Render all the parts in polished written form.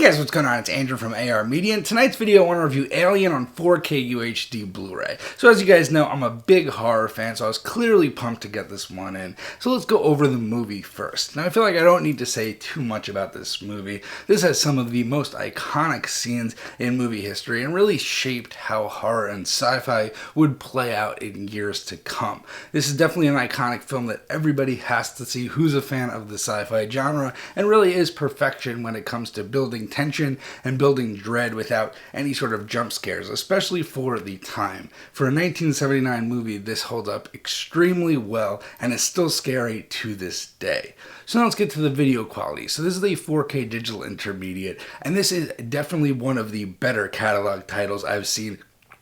guys, what's going on? It's Andrew from AR Media, and tonight's video I want to review Alien on 4K UHD Blu-ray. So as you guys know, I'm a big horror fan, so I was clearly pumped to get this one in. So let's go over the movie first. Now I feel like I don't need to say too much about this movie. This has some of the most iconic scenes in movie history and really shaped how horror and sci-fi would play out in years to come. This is definitely an iconic film that everybody has to see who's a fan of the sci-fi genre, and really is perfection when it comes to building tension and building dread without any sort of jump scares, especially for the time. For a 1979 movie, this holds up extremely well and is still scary to this day. So now let's get to the video quality. So this is a 4K digital intermediate, and this is definitely one of the better catalog titles I've seen,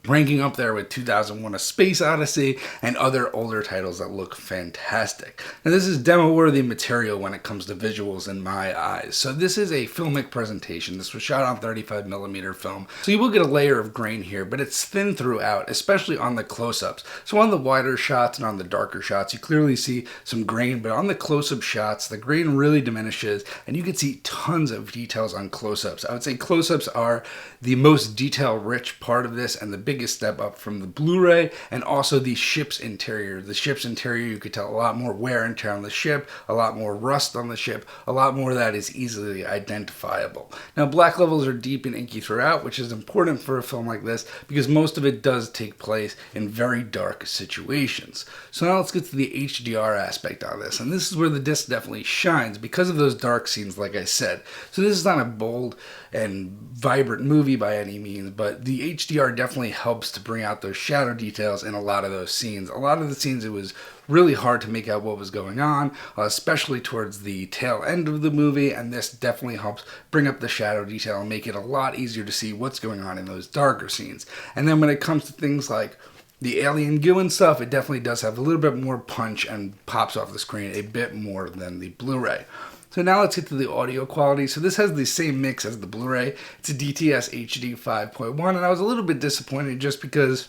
ranking up there with 2001: A Space Odyssey and other older titles that look fantastic. Now this is demo-worthy material when it comes to visuals in my eyes. So this is a filmic presentation. This was shot on 35mm film. So you will get a layer of grain here, but it's thin throughout, especially on the close-ups. So on the wider shots and on the darker shots, you clearly see some grain, but on the close-up shots, the grain really diminishes, and you can see tons of details on close-ups. I would say close-ups are the most detail-rich part of this, and the biggest step up from the Blu-ray, and also the ship's interior. The ship's interior, you could tell a lot more wear and tear on the ship, a lot more rust on the ship, a lot more that is easily identifiable. Now black levels are deep and inky throughout, which is important for a film like this because most of it does take place in very dark situations. So now let's get to the HDR aspect on this, and this is where the disc definitely shines because of those dark scenes, like I said. So this is not a bold and vibrant movie by any means, but the HDR definitely helps to bring out those shadow details in a lot of those scenes. A lot of the scenes it was really hard to make out what was going on, especially towards the tail end of the movie, and this definitely helps bring up the shadow detail and make it a lot easier to see what's going on in those darker scenes. And then when it comes to things like the alien goo and stuff, it definitely does have a little bit more punch and pops off the screen a bit more than the Blu-ray. So now let's get to the audio quality. So this has the same mix as the Blu-ray. It's a DTS HD 5.1, and I was a little bit disappointed just because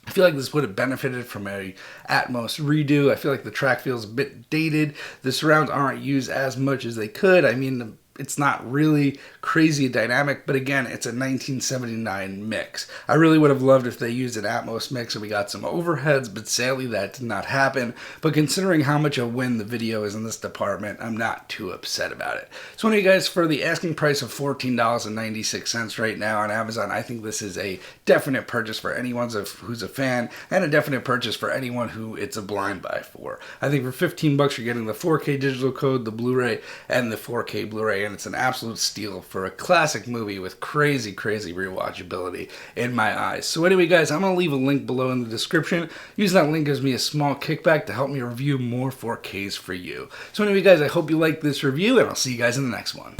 I feel like this would have benefited from a Atmos redo. I feel like the track feels a bit dated. The surrounds aren't used as much as they could. I mean, it's not really crazy dynamic, but again, it's a 1979 mix. I really would have loved if they used an Atmos mix and we got some overheads, but sadly that did not happen. But considering how much a win the video is in this department, I'm not too upset about it. So anyway guys, for the asking price of $14.96 right now on Amazon, I think this is a definite purchase for anyone who's a fan, and a definite purchase for anyone who it's a blind buy for. I think for 15 bucks you're getting the 4K digital code, the Blu-ray, and the 4K Blu-ray, and it's an absolute steal for a classic movie with crazy rewatchability in my eyes. So anyway guys, I'm going to leave a link below in the description. Using that link gives me a small kickback to help me review more 4Ks for you. So anyway guys, I hope you liked this review, and I'll see you guys in the next one.